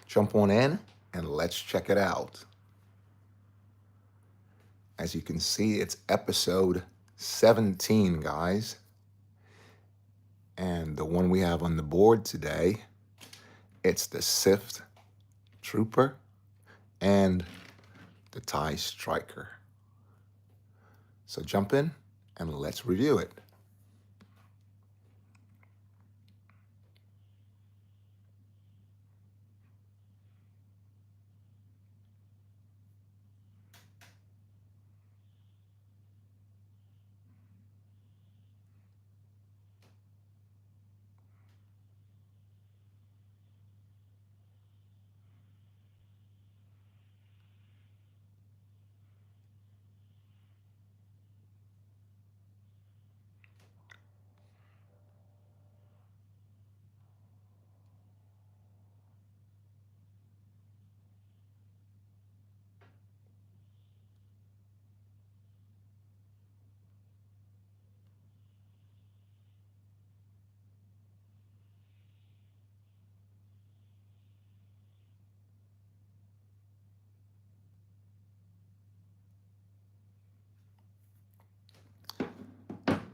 Jump on in and let's check it out. As you can see, it's episode 17, guys. And the one we have on the board today, it's the Sift Trooper and the TIE Striker. So jump in and let's review it.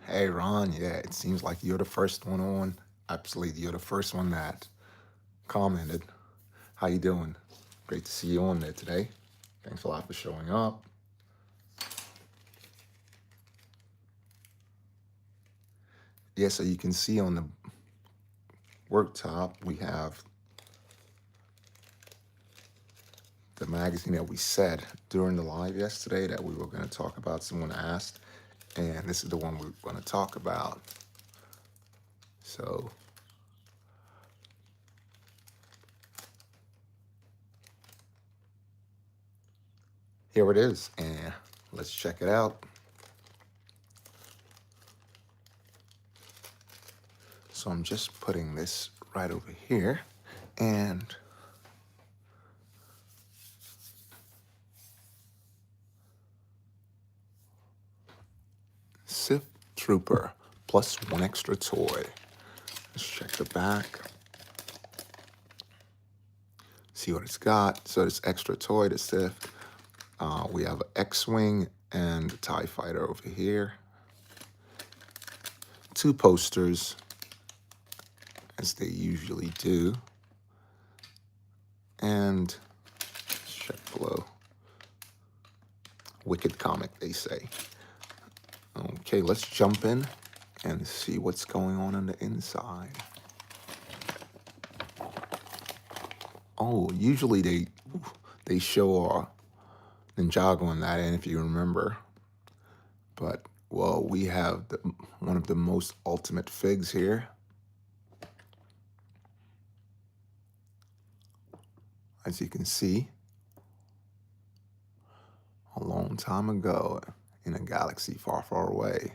Hey, Ron, yeah, it seems like you're the first one on. Absolutely, you're the first one that commented. How you doing? Great to see you on there today. Thanks a lot for showing up. Yeah, so you can see on the worktop, we have the magazine that we said during the live yesterday that we were going to talk about. Someone asked, and this is the one we're going to talk about. So here it is, and let's check it out. So I'm just putting this right over here, and Sith Trooper plus one extra toy. Let's check the back. See what it's got. So this extra toy, the Sith. We have an X-Wing and a TIE Fighter over here. Two posters, as they usually do. And check below. Wicked comic, they say. Okay, let's jump in and see what's going on the inside. Oh, usually they show Ninjago on that end, if you remember. But, well, we have one of the most ultimate figs here. As you can see, a long time ago in a galaxy far, far away.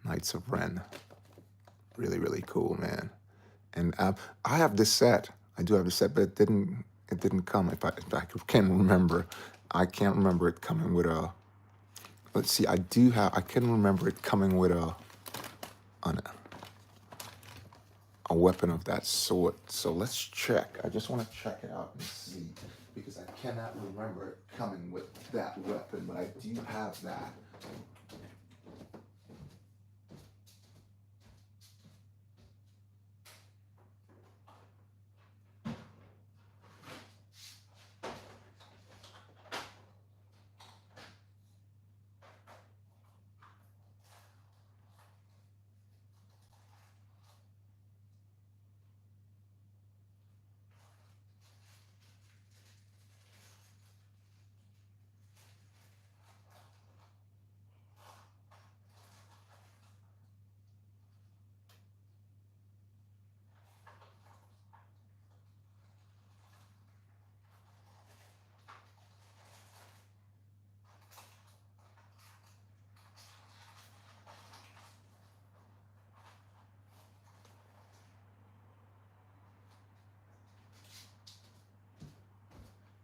Knights of Ren. Really, really cool, man. And I have this set. I do have this set, but it didn't come. If I can remember, I can't remember it coming with a. Let's see. I can remember it coming with a weapon of that sort. So let's check. I just want to check it out and see, because I cannot remember it coming with that weapon, but I do have that.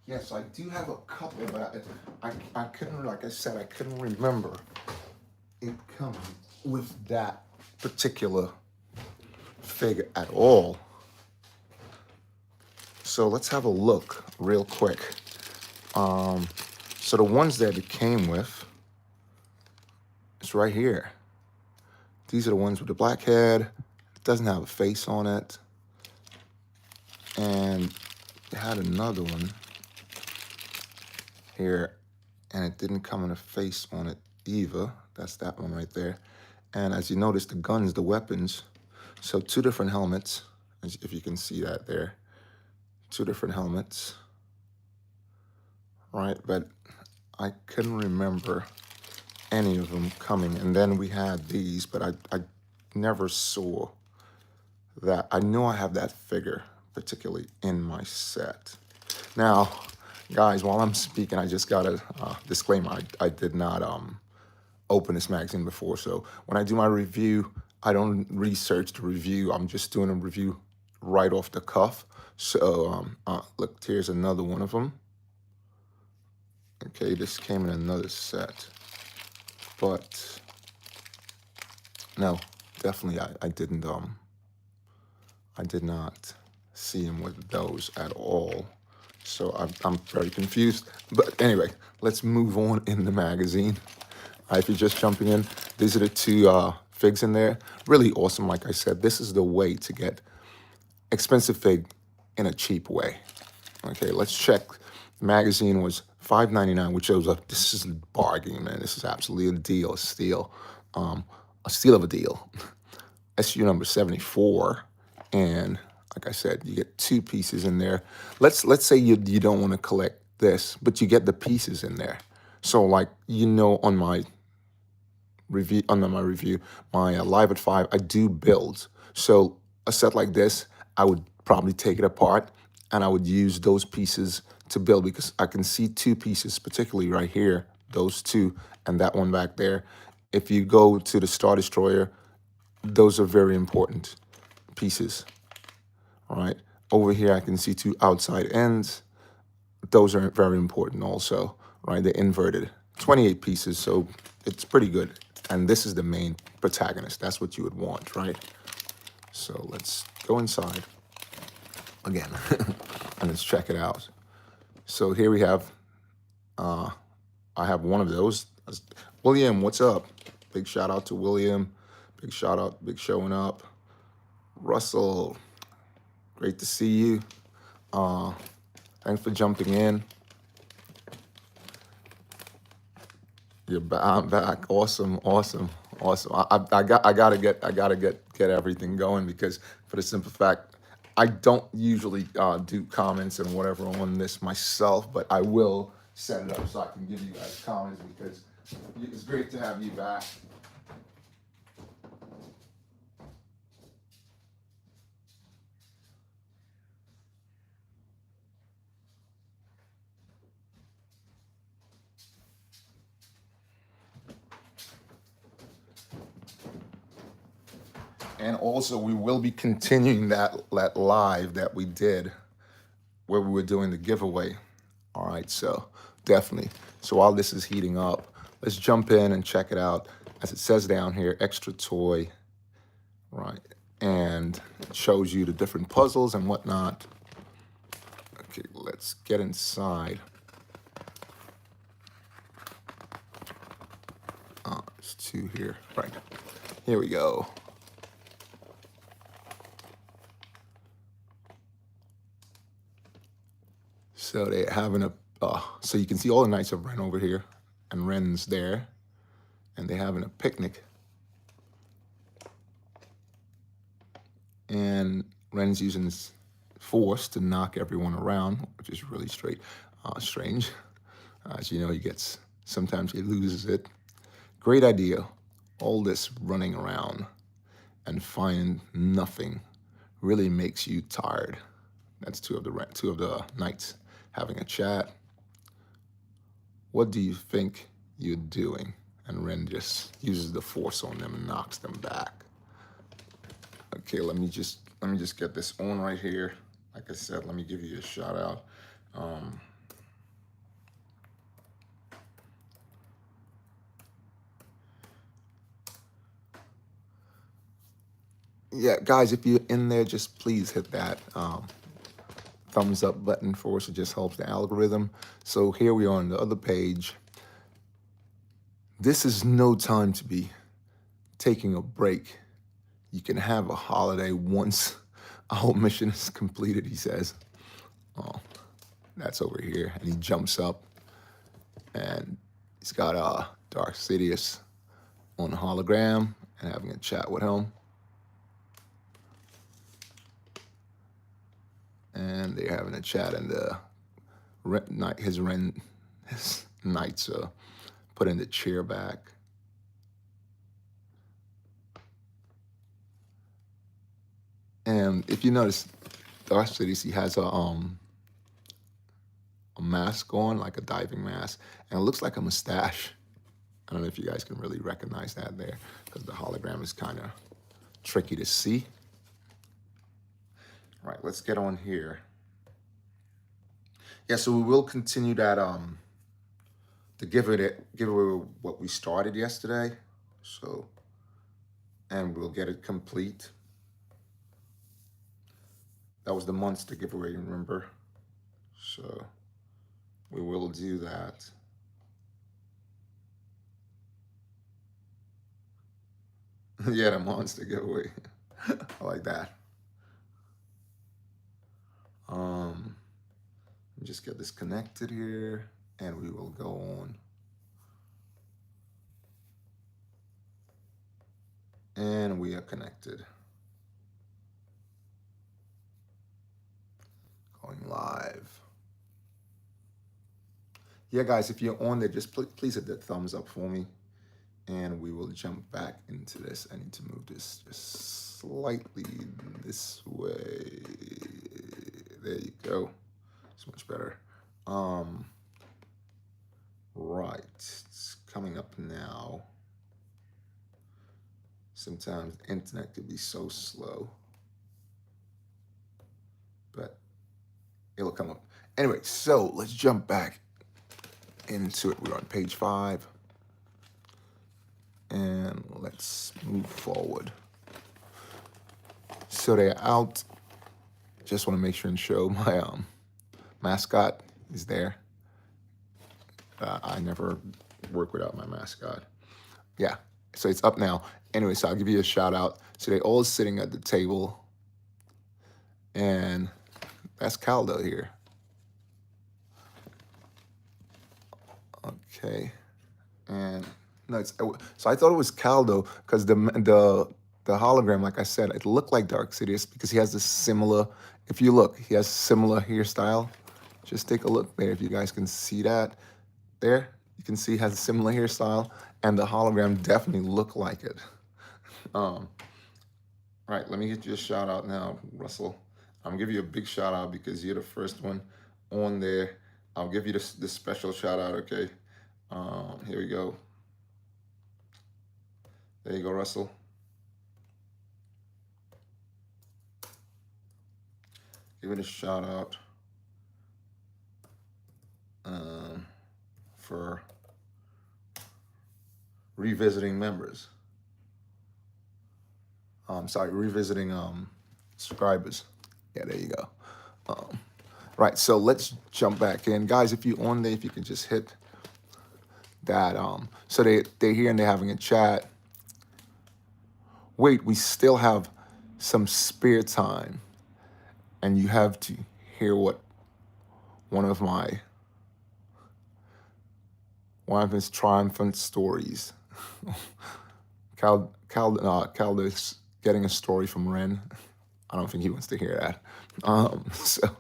Yes, I do have a couple, but I couldn't, like I said, I couldn't remember it coming with that particular figure at all. So let's have a look real quick. So the ones that it came with, it's right here. These are the ones with the black head. It doesn't have a face on it. And it had another one here, and it didn't come in a face on it either. That's that one right there. And as you notice, the guns, the weapons, so two different helmets, if you can see that there. Two different helmets, right? But I couldn't remember any of them coming. And then we had these, but I never saw that. I know I have that figure particularly in my set. Now, guys, while I'm speaking, I just got a disclaimer. I did not open this magazine before, so when I do my review, I don't research the review. I'm just doing a review right off the cuff. So look, here's another one of them. Okay, this came in another set, but no, definitely I didn't I did not see him with those at all. So I'm very confused. But anyway, let's move on in the magazine. If you're just jumping in, these are the two figs in there. Really awesome. Like I said, this is the way to get expensive fig in a cheap way. Okay, let's check. The magazine was $5.99, which shows up. This is a bargain, man. This is absolutely a deal, a steal of a deal. SU number 74, and like I said, you get two pieces in there. Let's say you don't want to collect this, but you get the pieces in there. So like, you know, on my review, my Live at 5, I do builds. So a set like this, I would probably take it apart and I would use those pieces to build, because I can see two pieces, particularly right here, those two and that one back there. If you go to the Star Destroyer, those are very important pieces. All right, over here I can see two outside ends. Those are very important also, right? They're inverted. 28 pieces, so it's pretty good. And this is the main protagonist. That's what you would want, right? So let's go inside again and let's check it out. So here we have, I have one of those. William, what's up? Big shout out to William. Big shout out, big showing up. Russell, great to see you. Thanks for jumping in. I'm back. Awesome. I gotta get everything going, because for the simple fact, I don't usually do comments and whatever on this myself, but I will set it up so I can give you guys comments, because it's great to have you back. And also, we will be continuing that live that we did where we were doing the giveaway. All right, so definitely. So while this is heating up, let's jump in and check it out. As it says down here, extra toy, right? And it shows you the different puzzles and whatnot. Okay, let's get inside. There's two here, right? Here we go. So they're having so you can see all the Knights of Ren over here, and Ren's there, and they're having a picnic. And Ren's using his force to knock everyone around, which is really strange. As you know, sometimes he loses it. Great idea. All this running around and finding nothing really makes you tired. That's two of the knights having a chat. What do you think you're doing? And Ren just uses the force on them and knocks them back. Okay, let me just get this on right here. Like I said, let me give you a shout out. Yeah, guys, if you're in there, just please hit that thumbs up button for us. It just helps the algorithm. So here we are on the other page. This is no time to be taking a break. You can have a holiday once a whole mission is completed, he says. Oh, that's over here. And he jumps up and he's got Dark Sidious on the hologram and having a chat with him. And they're having a chat, and his knights putting the chair back. And if you notice, Dark Sidious, he has a mask on, like a diving mask, and it looks like a mustache. I don't know if you guys can really recognize that there, because the hologram is kind of tricky to see. All right, let's get on here. Yeah, so we will continue that to give away what we started yesterday. So, and we'll get it complete. That was the monster giveaway, remember? So we will do that. Yeah, the monster giveaway. I like that. Just get this connected here, and we will go on. And we are connected. Going live. Yeah, guys, if you're on there, just please hit that thumbs up for me, and we will jump back into this. I need to move this just slightly this way. There you go. It's much better. Right, it's coming up now. Sometimes the internet could be so slow, but it'll come up. Anyway, so let's jump back into it. We're on page 5, and let's move forward. So they're out. Just want to make sure and show my mascot is there. I never work without my mascot. Yeah, so it's up now. Anyway, so I'll give you a shout out. So they're all sitting at the table, and that's Caldo here. Okay, and no, so I thought it was Caldo because the hologram, like I said, it looked like Dark Sidious because he has this similar. If you look, he has similar hairstyle. Just take a look there if you guys can see that. There, you can see he has a similar hairstyle, and the hologram definitely looked like it. All right, let me get you a shout out now, Russell. I'm gonna give you a big shout out because you're the first one on there. I'll give you this special shout out, okay? Here we go. There you go, Russell. Give it a shout out for revisiting members. Revisiting subscribers. Yeah, there you go. Right, so let's jump back in. Guys, if you're on there, if you can just hit that. So they're here and they're having a chat. Wait, we still have some spare time. And you have to hear what one of his triumphant stories. Caldo's getting a story from Ren. I don't think he wants to hear that. So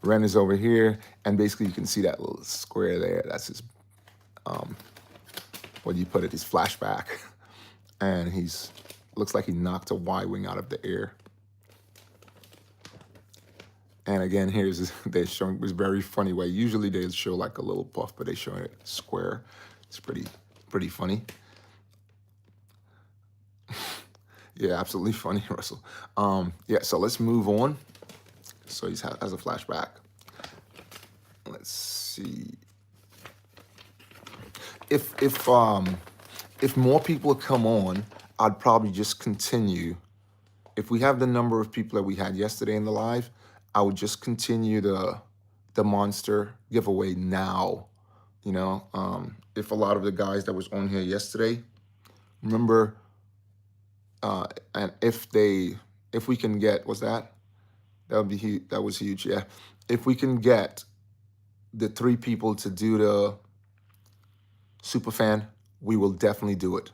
Ren is over here, and basically you can see that little square there. That's his, what do you put it? His flashback. And looks like he knocked a Y-wing out of the air. And again, they're showing this very funny way. Usually they show like a little puff, but they show it square. It's pretty funny. Yeah, absolutely funny, Russell. Yeah, so let's move on. So he has a flashback. Let's see. If more people come on, I'd probably just continue. If we have the number of people that we had yesterday in the live, I would just continue the monster giveaway now. If a lot of the guys that was on here yesterday, remember, and if we can get, was that would be huge. That was huge. Yeah, if we can get the 3 people to do the super fan, we will definitely do it.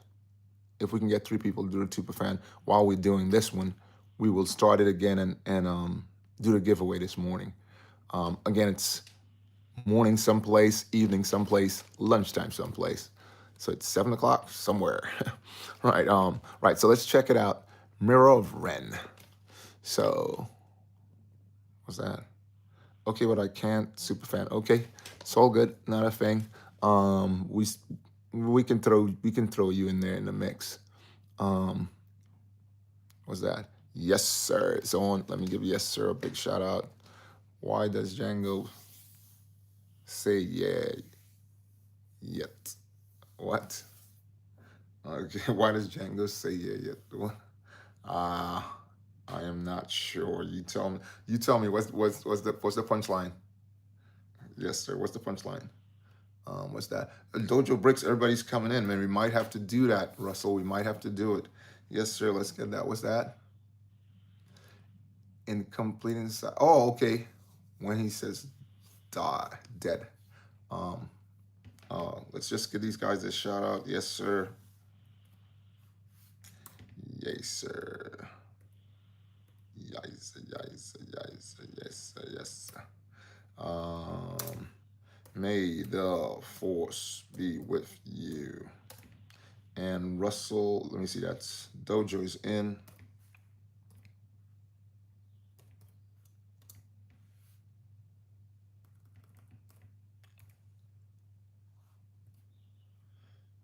If we can get 3 people to do the super fan while we're doing this one, we will start it again and do the giveaway this morning. Again, it's morning someplace, evening someplace, lunchtime someplace. So it's 7 o'clock somewhere. Right. Right. So let's check it out. Mirror of Ren. So what's that? Okay, but I can't super fan. Okay, it's all good. Not a thing. We can throw you in there in the mix. What's that? Yes, sir. It's on. Let me give yes, sir, a big shout out. Why does Django say yeah yet? What? Okay. Why does Django say yeah yet? What? I am not sure. You tell me. You tell me. What's the punchline? Yes, sir. What's the punchline? What's that? BOBAbrickz. Everybody's coming in, man. We might have to do that, Russell. We might have to do it. Yes, sir. Let's get that. What's that? Incomplete inside. Oh, okay. When he says die, dead. Let's just give these guys a shout out. Yes, sir. Yes, sir. Yes, yes, yes, yes, yes. May the force be with you. And Russell, let me see, that's Dojo's in.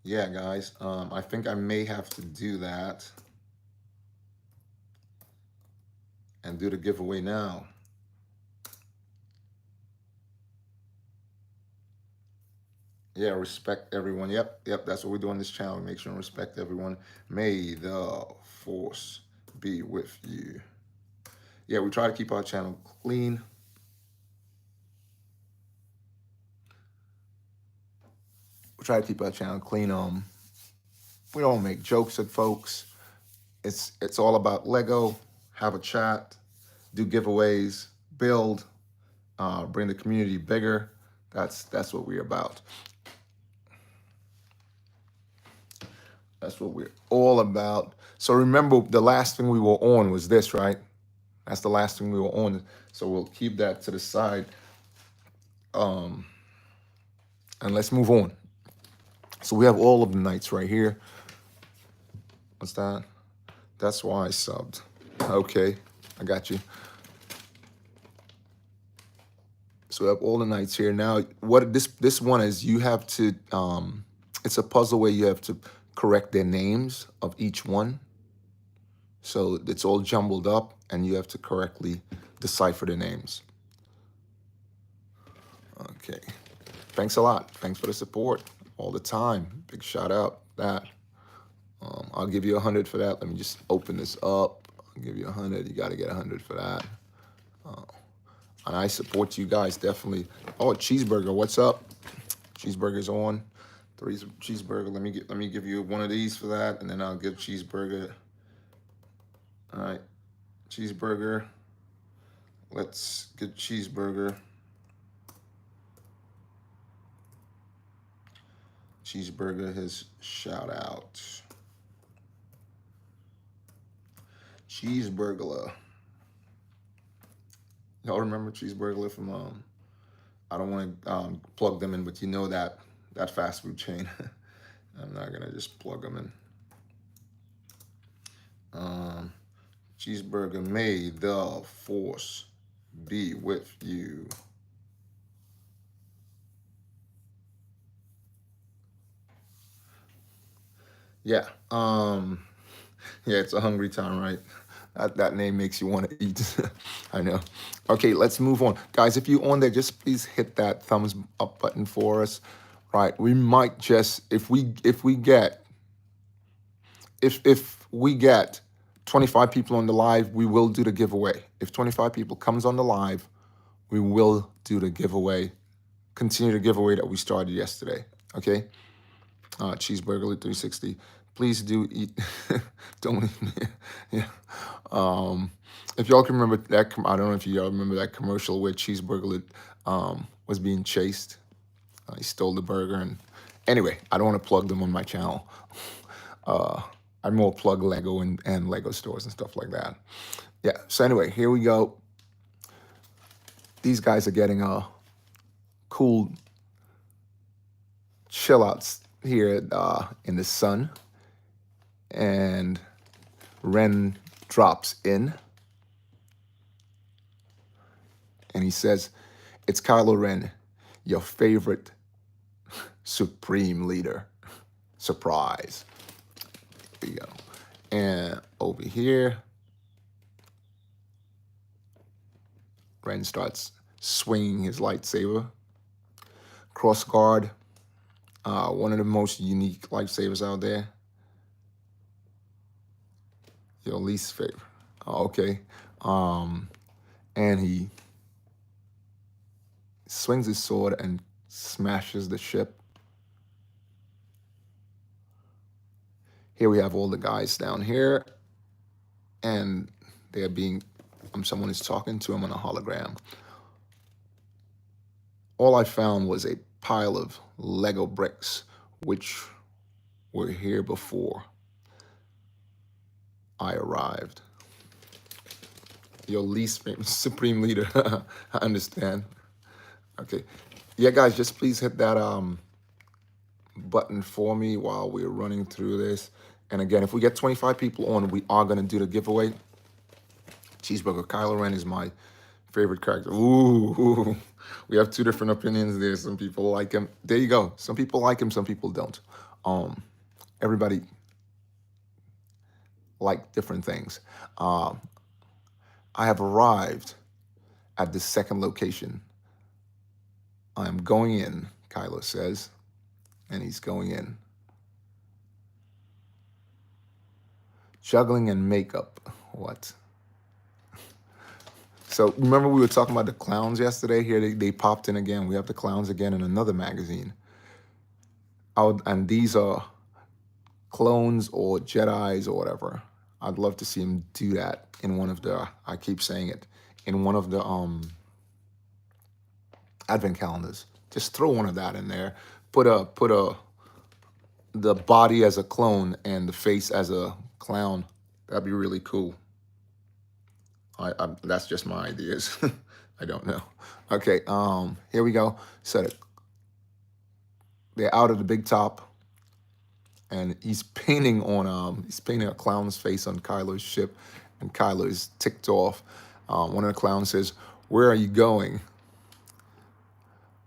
Yeah, guys, I think I may have to do that and do the giveaway now. Yeah, respect everyone. Yep, that's what we do on this channel. Make sure and respect everyone. May the force be with you. Yeah, we try to keep our channel clean. We try to keep our channel clean. We don't make jokes at folks. It's all about Lego. Have a chat, do giveaways, build, bring the community bigger. That's what we're about. That's what we're all about. So remember, the last thing we were on was this, right? That's the last thing we were on. So we'll keep that to the side. And let's move on. So we have all of the nights right here. What's that? That's why I subbed. Okay, I got you. So we have all the nights here. Now, what this one is, you have to, it's a puzzle where you have to correct their names of each one. So it's all jumbled up, and you have to correctly decipher the names. Okay. Thanks a lot. Thanks for the support all the time. Big shout out. That. I'll give you 100 for that. Let me just open this up. I'll give you 100. You got to get 100 for that. And I support you guys, definitely. Oh, Cheeseburger, what's up? Cheeseburger's on. Three's Cheeseburger. Let me give you one of these for that, and then I'll give Cheeseburger. All right, Cheeseburger. Let's get Cheeseburger. Cheeseburger his shout out. Cheeseburglar. Y'all remember Cheeseburglar from I don't want to plug them in, but you know that fast food chain. I'm not gonna just plug them in. Cheeseburger, may the force be with you. Yeah. Yeah, it's a hungry time, right? That name makes you want to eat. I know. Okay, let's move on. Guys, if you're on there, just please hit that thumbs up button for us. Right. We might just if we get 25 people on the live, we will do the giveaway. If 25 people comes on the live, we will do the giveaway, continue the giveaway that we started yesterday, okay? Cheeseburger 360. Please do eat. Don't eat me. Yeah. If y'all can remember that, I don't know if y'all remember that commercial where Cheeseburger was being chased. He stole the burger. And anyway, I don't want to plug them on my channel. I more plug Lego and Lego stores and stuff like that. Yeah. So anyway, here we go. These guys are getting a cool chill outs here in the sun, and Ren drops in and he says, "It's Kylo Ren, your favorite supreme leader." Surprise. There you go. And over here, Ren starts swinging his lightsaber. Cross guard, one of the most unique lightsabers out there. Your least favorite. Oh, okay. And he swings his sword and smashes the ship. Here we have all the guys down here, and they're being, someone is talking to him on a hologram. All I found was a pile of Lego bricks, which were here before I arrived. Your least favorite supreme leader. I understand. Okay. Yeah, guys, just please hit that button for me while we're running through this. And again, if we get 25 people on, we are going to do the giveaway. Cheeseburger Kylo Ren is my favorite character. Ooh, we have two different opinions there. Some people like him. There you go. Some people like him, some people don't. Everybody like different things. I have arrived at the second location. I am going in, Kylo says, and he's going in. Juggling and makeup. What? So remember we were talking about the clowns yesterday? Here they popped in again. We have the clowns again in another magazine. And these are clones or Jedis or whatever. I'd love to see him do that in one of the, I keep saying it, in one of the advent calendars. Just throw one of that in there. Put the body as a clone and the face as a clown. That'd be really cool. That's just my ideas. I don't know. Okay, here we go. So they're out of the big top, and he's painting a clown's face on Kylo's ship, and Kylo is ticked off. One of the clowns says, "Where are you going?"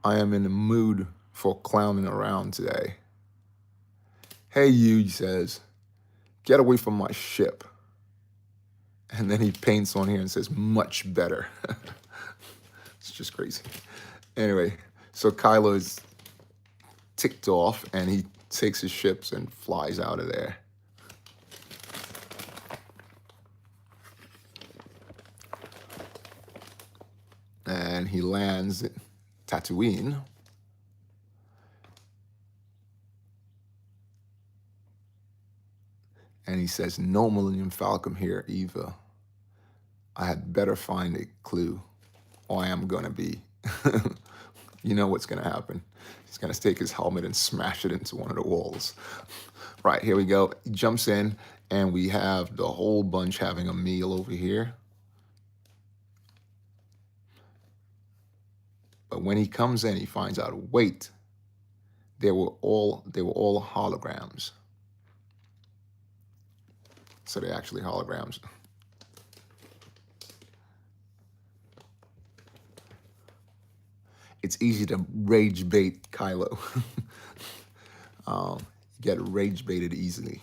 "I am in the mood for clowning around today." "Hey, you," he says, "get away from my ship." And then he paints on here and says, "Much better." It's just crazy. Anyway, so Kylo is ticked off, and he takes his ships and flies out of there. And he lands at Tatooine. And he says, "No Millennium Falcon here, Eva. I had better find a clue, or I am gonna be." You know what's gonna happen. He's gonna take his helmet and smash it into one of the walls. Right, here we go. He jumps in, and we have the whole bunch having a meal over here. But when he comes in, he finds out, wait, they were all holograms. So they're actually holograms. It's easy to rage bait Kylo. You get rage baited easily.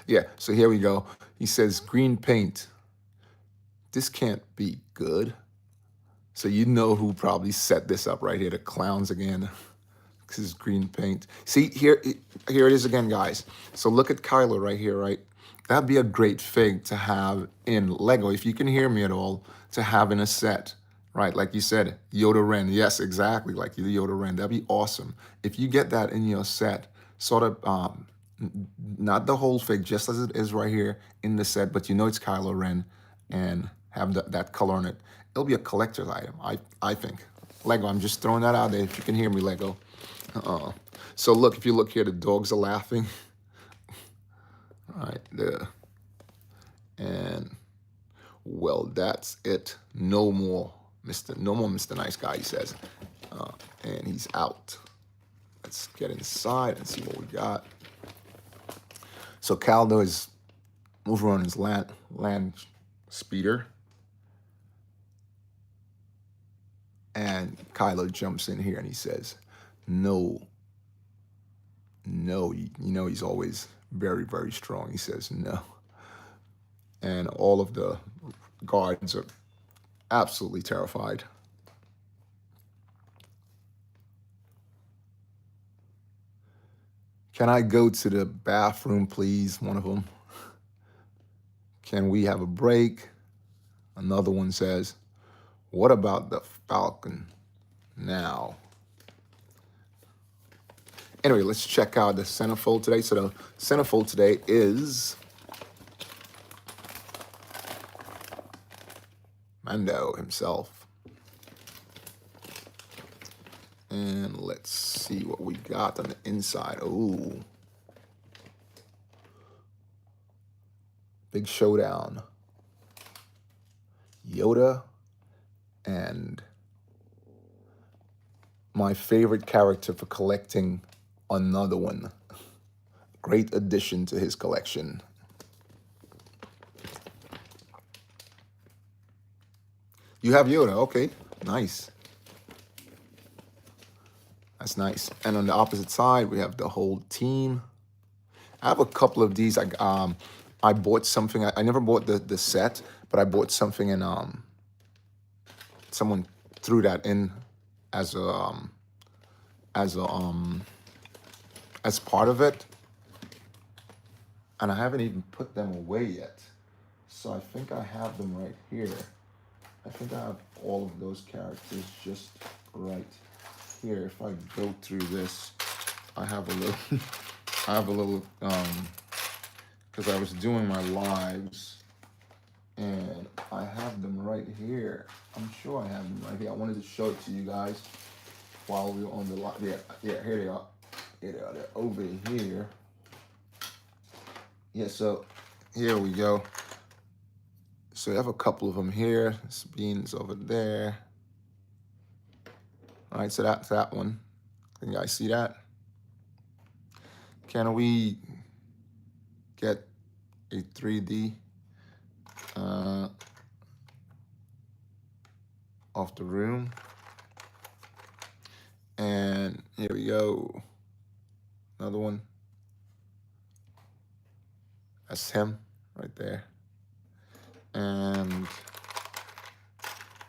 Yeah, so here we go. He says, "Green paint. This can't be good." So you know who probably set this up right here, the clowns again. This is green paint. See, here it is again, guys. So look at Kylo right here, right? That'd be a great fig to have in Lego, if you can hear me at all, to have in a set, right? Like you said, Yoda Ren. Yes, exactly, like the Yoda Ren. That'd be awesome. If you get that in your set, sort of, not the whole fig, just as it is right here in the set, but you know it's Kylo Ren, and have that color on it. It'll be a collector's item, I think. Lego, I'm just throwing that out there if you can hear me, Lego. So look, if you look here, the dogs are laughing. All right, there. And well, that's it. No more Mr. Nice Guy, he says. And he's out. Let's get inside and see what we got. So Caldo is moving on his land speeder. And Kylo jumps in here and he says, no, you know he's always very, very strong. He says no. And all of the guards are absolutely terrified. Can I go to the bathroom, please? One of them. Can we have a break? Another one says, what about the Falcon now? Anyway, let's check out the centerfold today. So the centerfold today is Mando himself. And let's see what we got on the inside. Ooh. Big showdown. Yoda and my favorite character for collecting another one. Great addition to his collection. You have Yoda, okay, nice. That's nice. And on the opposite side, we have the whole team. I have a couple of these. I bought something. I never bought the set, but I bought something and someone threw that in as part of it, and I haven't even put them away yet. So I think I have them right here. I think I have all of those characters just right here. If I go through this, I have a little, because I was doing my lives, and I have them right here. I'm sure I have them right here. I wanted to show it to you guys while we were on the live. Yeah, here they are. Here they are. They're over here. Yeah, so here we go. So you have a couple of them here. Sabine's over there. All right, so that's that one. Can you guys see that? Can we get a 3D off the room? And here we go. Another one. That's him right there. And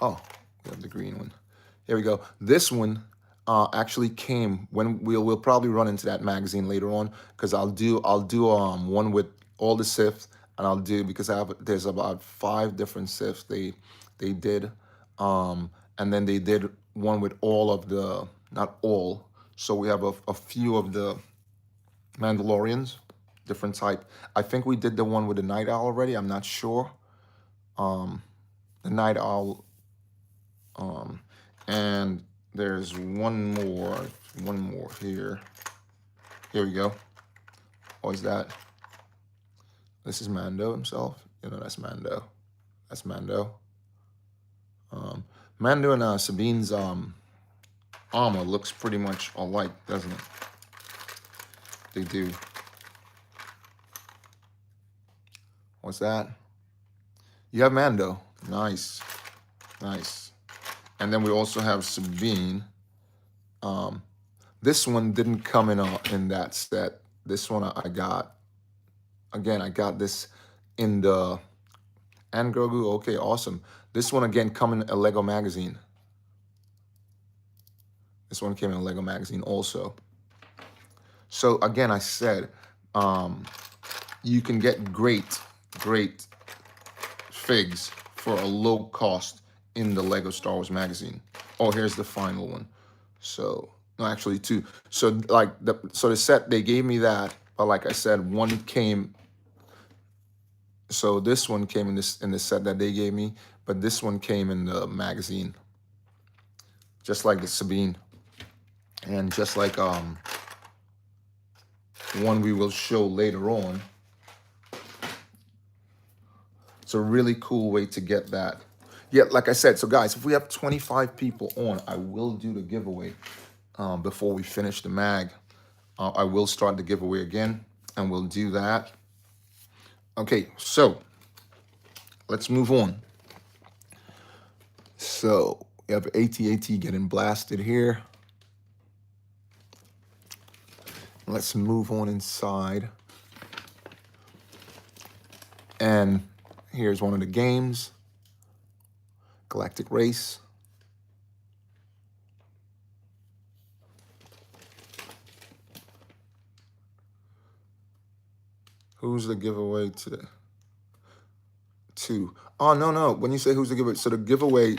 oh, we have the green one. Here we go. This one actually came when we'll probably run into that magazine later on, because I'll do one with all the Siths, and I'll do, because there's about 5 different Siths they did, and then they did one with all of the, not all, so we have a few of the Mandalorians, different type. I think we did the one with the Night Owl already. I'm not sure. The Night Owl, and there's one more here. Here we go. What is that? This is Mando himself. You know, that's Mando. That's Mando. Mando and Sabine's armor looks pretty much alike, doesn't it? They do. What's that? You have Mando. Nice. Nice. And then we also have Sabine. This one didn't come in that set. This one I got. Again, I got this in the... And Grogu, okay, awesome. This one, again, come in a Lego magazine. This one came in a Lego magazine also. So, again, I said, you can get great figs for a low cost in the Lego Star Wars magazine. Oh, here's the final one. So no, actually two. So like the set they gave me that, but like I said, one came. So this one came in the set that they gave me, but this one came in the magazine, just like the Sabine, and just like one we will show later on. It's a really cool way to get that. Yeah, like I said, so guys, if we have 25 people on, I will do the giveaway before we finish the mag. I will start the giveaway again, and we'll do that. Okay, so let's move on. So we have AT-AT getting blasted here. Let's move on inside. And here's one of the games. Galactic Race. Who's the giveaway today? Two. Oh, no. When you say who's the giveaway, so the giveaway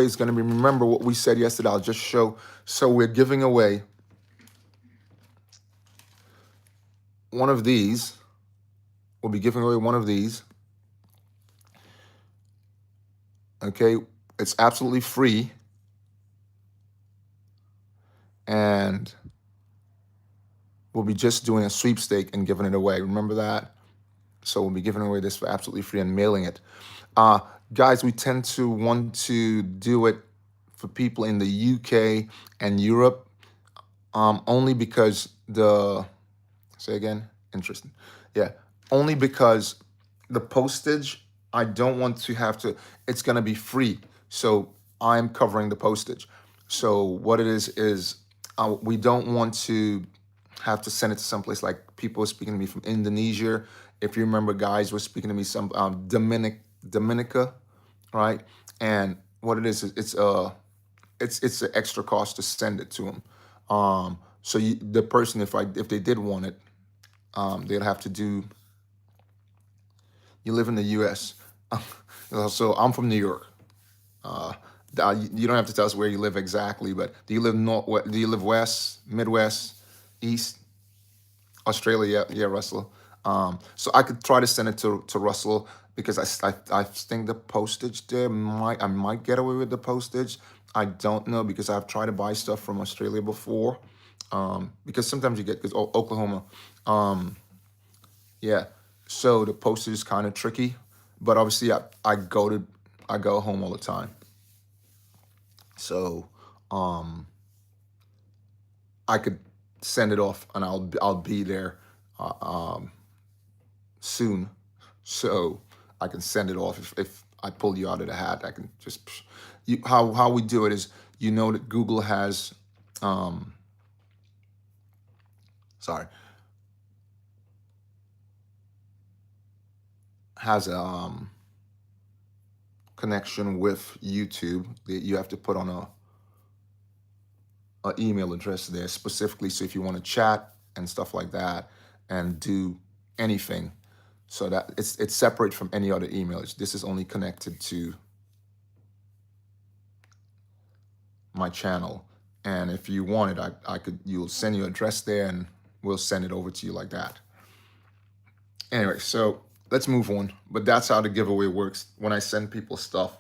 is going to be, remember what we said yesterday. I'll just show. So we're giving away one of these. We'll be giving away one of these. Okay, it's absolutely free. And we'll be just doing a sweepstake and giving it away. Remember that? So we'll be giving away this for absolutely free and mailing it. Guys, we tend to want to do it for people in the UK and Europe, only because say again, interesting. Yeah, only because the postage, I don't want to have to, it's going to be free. So I'm covering the postage. So what it is we don't want to have to send it to someplace, like people are speaking to me from Indonesia. If you remember, guys were speaking to me some Dominica, right? And what it is it's an extra cost to send it to them. So the person, if they did want it, they'd have to do. You live in the U.S. So I'm from New York. You don't have to tell us where you live exactly, but do you live north? Do you live west, Midwest, East? Australia, yeah, Russell. So I could try to send it to Russell, because I think the postage there I might get away with the postage. I don't know, because I've tried to buy stuff from Australia before. Because sometimes you get, because Oklahoma, yeah. So the postage is kind of tricky, but obviously I go home all the time. So I could send it off, and I'll be there soon, so I can send it off. If I pull you out of the hat, I can just how we do it is, that Google has has a connection with YouTube that you have to put on a email address there specifically. So if you want to chat and stuff like that and do anything, so that it's separate from any other email. This is only connected to my channel. And if you want it, you'll send your address there, and we'll send it over to you like that. Anyway, so let's move on. But that's how the giveaway works when I send people stuff.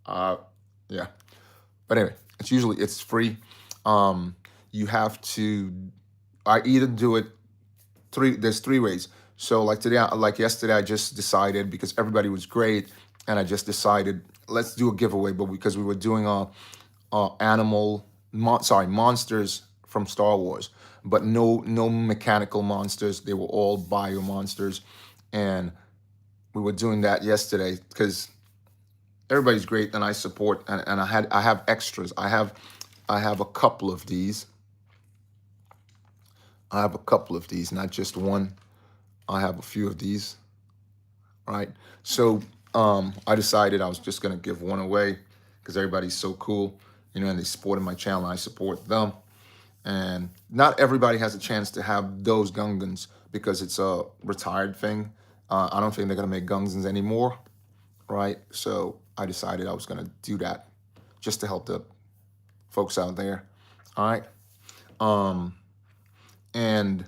Yeah. But anyway, it's free. You have to, I either do it there's three ways. So like yesterday, I just decided, because everybody was great, and I just decided, let's do a giveaway, but because we were doing monsters from Star Wars, but no mechanical monsters. They were all bio monsters, and we were doing that yesterday because everybody's great, and I support, and I have extras. I have a couple of these. I have a couple of these, not just one. I have a few of these, right? So I decided I was just gonna give one away, because everybody's so cool, and they supported my channel, and I support them. And not everybody has a chance to have those Gungans, because it's a retired thing. I don't think they're gonna make Gungans anymore, right? So I decided I was gonna do that just to help the folks out there. All right. And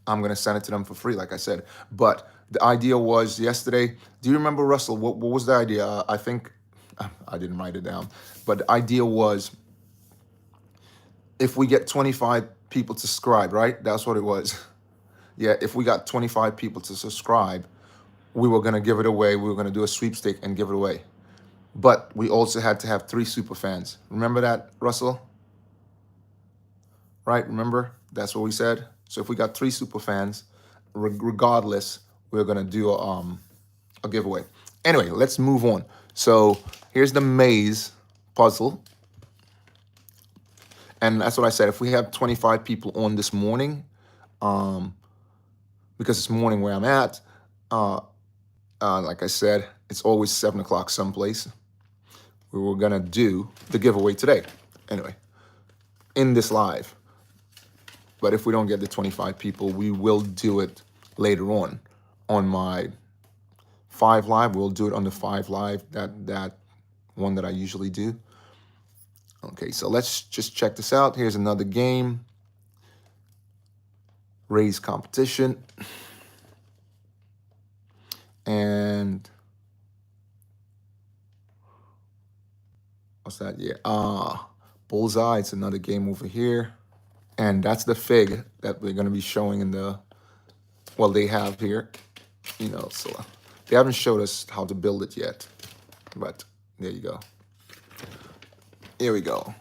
I'm gonna send it to them for free, like I said. But the idea was yesterday. Do you remember, Russell? What was the idea? I think I didn't write it down, but the idea was if we get 25 people to subscribe, right? That's what it was. Yeah, if we got 25 people to subscribe, we were gonna give it away. We were gonna do a sweepstake and give it away. But we also had to have 3 super fans. Remember that, Russell? Right? Remember? That's what we said. So if we got 3 super fans, regardless, we're gonna do a giveaway. Anyway, let's move on. So here's the maze puzzle. And that's what I said. If we have 25 people on this morning, because it's morning where I'm at, like I said, it's always 7 o'clock someplace. We were gonna do the giveaway today. Anyway, in this live. But if we don't get the 25 people, we will do it later on my 5 Live. We'll do it on the 5 Live, that one that I usually do. Okay, so let's just check this out. Here's another game. Raise competition. And what's that? Yeah, Bullseye. It's another game over here. And that's the fig that we're going to be showing in the, well, they have here, so they haven't showed us how to build it yet, but there you go. Here we go.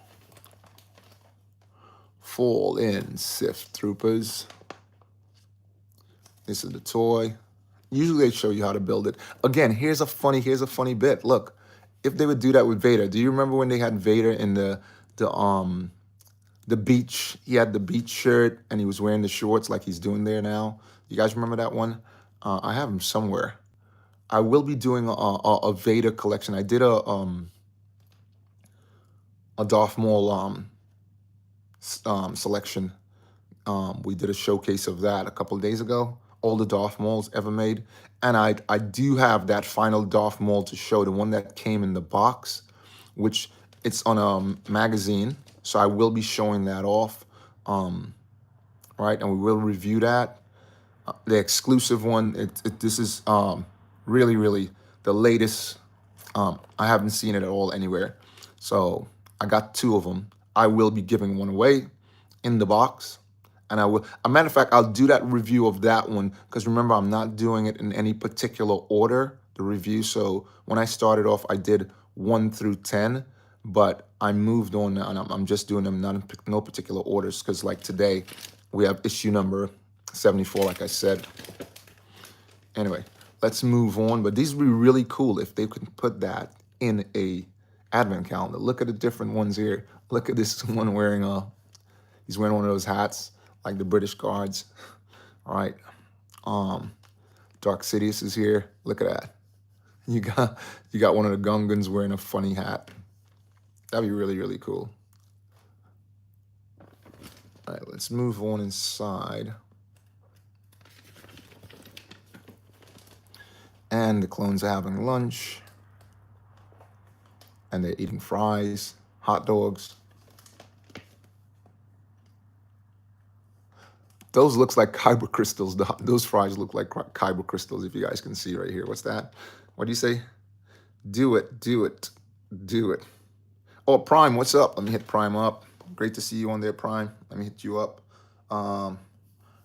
Fall in, Sith Troopers. This is the toy. Usually they show you how to build it. Again, here's a funny bit. Look, if they would do that with Vader, do you remember when they had Vader in the beach? He had the beach shirt and he was wearing the shorts like he's doing there now. You guys remember that one? I have him somewhere. I will be doing a Vader collection. I did a Darth Maul selection. We did a showcase of that a couple of days ago. All the Darth Mauls ever made. And I do have that final Darth Maul to show, the one that came in the box, which it's on a magazine. So I will be showing that off, right? And we will review that. The exclusive one, this is really, really the latest. I haven't seen it at all anywhere. So I got 2 of them. I will be giving one away in the box. And I will, a matter of fact, I'll do that review of that one, because remember, I'm not doing it in any particular order, the review. So when I started off, I did 1 through 10, but I moved on and I'm just doing them in no particular orders, because like today, we have issue number 74, like I said. Anyway, let's move on. But these would be really cool if they could put that in a advent calendar. Look at the different ones here. Look at this one wearing he's wearing one of those hats, like the British Guards. All right. Dark Sidious is here. Look at that. You got one of the Gungans wearing a funny hat. That'd be really, really cool. All right, let's move on inside. And the clones are having lunch. And they're eating fries, hot dogs. Those looks like kyber crystals. Those fries look like kyber crystals, if you guys can see right here. What's that? What do you say? Do it, do it, do it. Oh, Prime, what's up? Let me hit Prime up. Great to see you on there, Prime. Let me hit you up.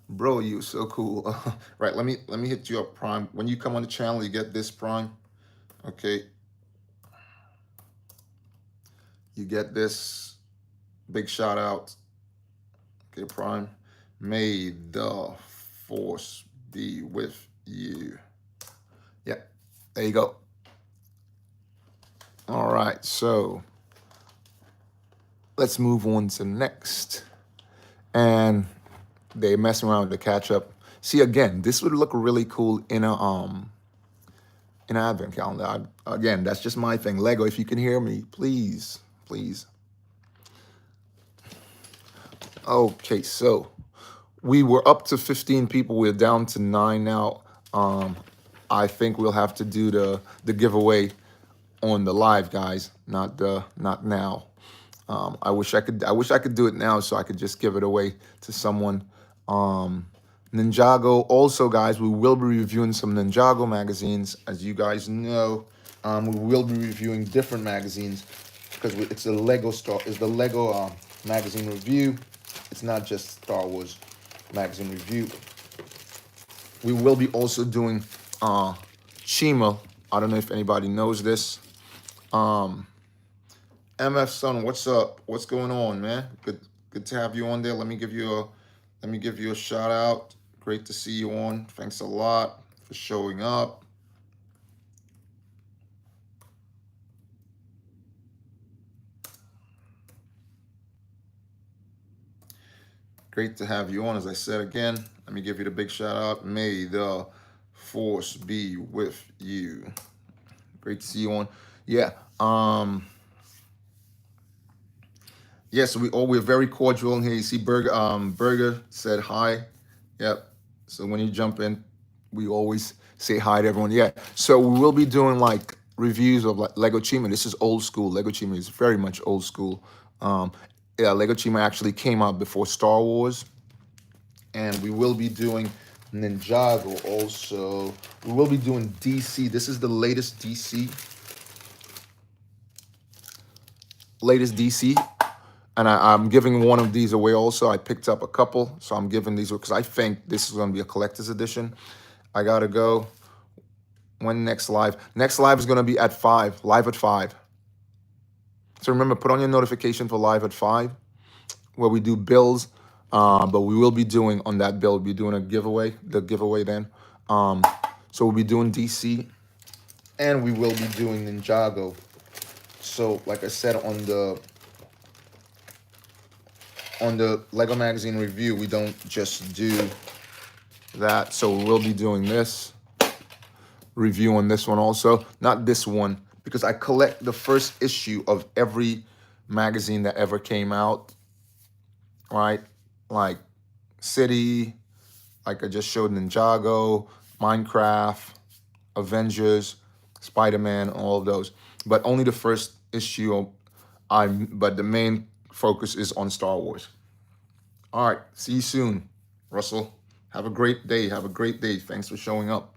Bro, you so cool. Right, let me hit you up, Prime. When you come on the channel, you get this, Prime. Okay. You get this. Big shout out. Okay, Prime. May the force be with you. Yeah, there you go. All right, so let's move on to next. And they're messing around with the catch up. See, again, this would look really cool in an advent calendar. Again, that's just my thing. Lego, if you can hear me, please, please. Okay, so We were up to 15 people. We're down to 9 now. I think we'll have to do the giveaway on the live, guys, not now. I wish I could do it now so I could just give it away to someone. Ninjago also, guys, we will be reviewing some Ninjago magazines. As you guys know, we will be reviewing different magazines because it's the Lego magazine review. It's not just Star Wars magazine review. We will be also doing Chima. I don't know if anybody knows this. MF Son, what's up? What's going on, man? Good to have you on there. Let me give you a shout out. Great to see you on. Thanks a lot for showing up. Great to have you on. As I said again, let me give you the big shout out. May the force be with you. Great to see you on. Yeah. Yes, we're very cordial in here. You see Burger said hi. Yep. So when you jump in, we always say hi to everyone. Yeah. So we will be doing like reviews of like Lego Chima. This is old school. Lego Chima is very much old school. Yeah, Lego Chima actually came out before Star Wars. And we will be doing Ninjago also. We will be doing DC. This is the latest DC. And I'm giving one of these away also. I picked up a couple, so I'm giving these because I think this is going to be a collector's edition. I got to go. When next live? Next live is going to be at 5, live at 5. So remember, put on your notification for live at 5, where we do bills. But we will be doing on that bill, we'll be doing the giveaway then. So we'll be doing DC, and we will be doing Ninjago. So like I said on the Lego magazine review, we don't just do that. So we will be doing this review on this one also. Not this one, because I collect the first issue of every magazine that ever came out, right? Like City, like I just showed, Ninjago, Minecraft, Avengers, Spider-Man, all of those. But only the first issue. But the main focus is on Star Wars. All right, see you soon, Russell. Have a great day. Thanks for showing up.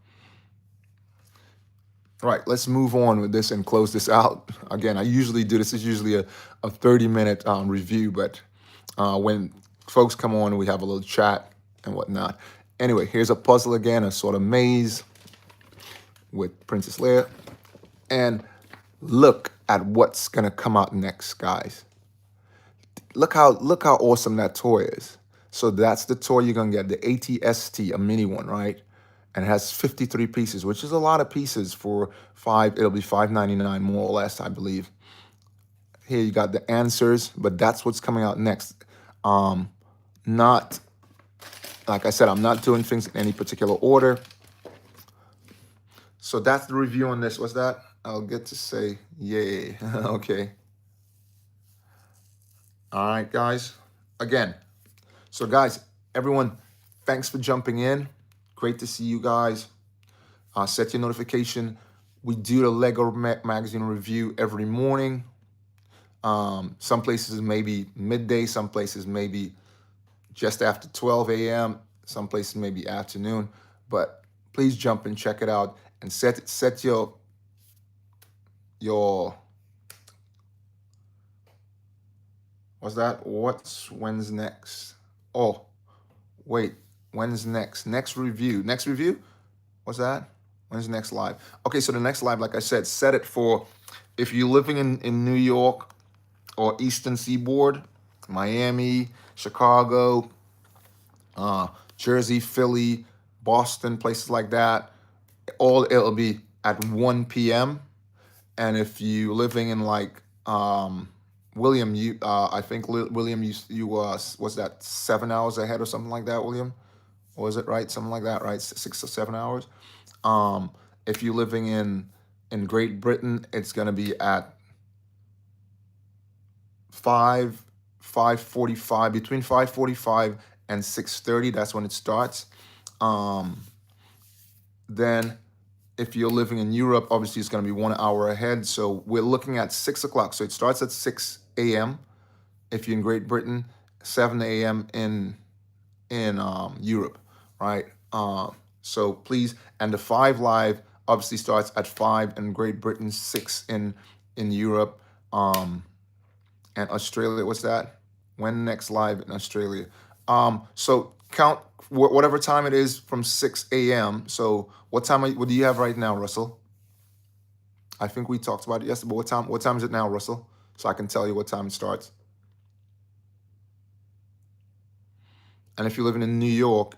All right, let's move on with this and close this out. Again, I usually do this. Is usually a 30-minute review, but when folks come on, we have a little chat and whatnot. Anyway, here's a puzzle again, a sort of maze with Princess Leia. And look at what's gonna come out next, guys. Look how awesome that toy is. So that's the toy you're gonna get, the ATST, a mini one, right? And it has 53 pieces, which is a lot of pieces for it'll be $5.99 more or less, I believe. Here you got the answers, but that's what's coming out next. Not, like I said, I'm not doing things in any particular order. So that's the review on this. What's that? I'll get to say yay. Okay. All right, guys. Again, so guys, everyone, thanks for jumping in. Great to see you guys. Set your notification. We do the Lego magazine review every morning. Some places maybe midday, some places maybe just after 12 a.m., some places maybe afternoon. But please jump and check it out and set your when's next? Oh, wait, when's next? Next review. What's that? When's next live? Okay, so the next live, like I said, set it for if you're living in New York or Eastern Seaboard, Miami, Chicago, Jersey, Philly, Boston, places like that. It'll be at 1 p.m. And if you living in like William, I think William, you was that 7 hours ahead or something like that, William? Or was it right? Something like that, right? 6 or 7 hours. If you're living in Great Britain, it's gonna be at 5:45, between 5:45 and 6:30. That's when it starts. Then if you're living in Europe, obviously it's going to be 1 hour ahead. So we're looking at 6 o'clock. So it starts at 6 a.m. if you're in Great Britain, 7 a.m. in Europe, right? So please, and the 5 Live obviously starts at 5 in Great Britain, 6 in Europe, and Australia. What's that? When next live in Australia? So count whatever time it is from 6 a.m. So what do you have right now, Russell? I think we talked about it yesterday, but what time is it now, Russell? So I can tell you what time it starts. And if you're living in New York,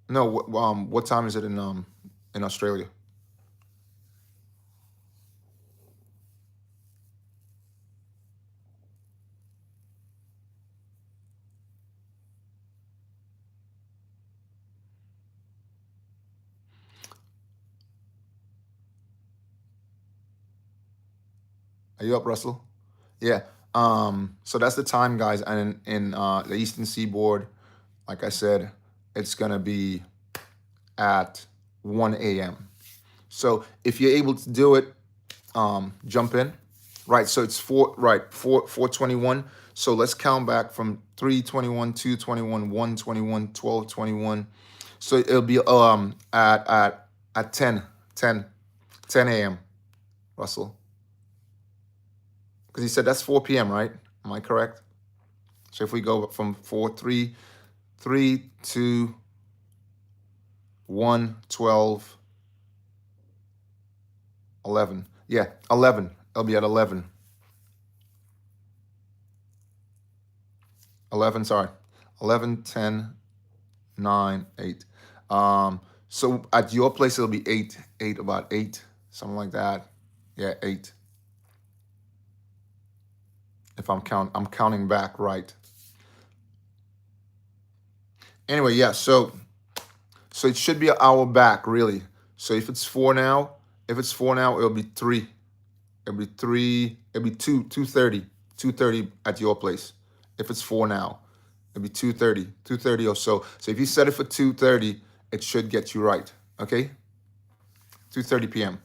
no, what time is it in Australia? Are you up, Russell? Yeah. So that's the time, guys. And in the Eastern Seaboard, like I said, it's gonna be at 1 a.m. So if you're able to do it, jump in. Right. So it's 421. So let's count back from 321, 221, 121, 1221. So it'll be at 10 a.m. Russell. Because he said that's 4 p.m., right? Am I correct? So if we go from 4, 3, 3, 2, 1, 12, 11. Yeah, 11. It'll be at 11. 11, sorry. 11, 10, 9, 8. So at your place, it'll be 8, about 8, something like that. Yeah, 8. If I'm counting back right. Anyway, yeah, so it should be an hour back, really. So if it's 4 now, it'll be 3. It'll be 3, it'll be 2:30. 2:30 at your place. If it's 4 now, it'll be 2:30 or so. So if you set it for 2:30, it should get you right. Okay? 2:30 p.m.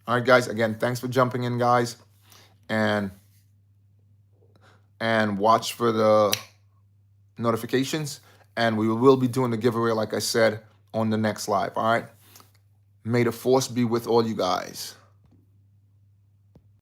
All right, guys. Again, thanks for jumping in, guys. And watch for the notifications. And we will be doing the giveaway, like I said, on the next live. All right? May the force be with all you guys.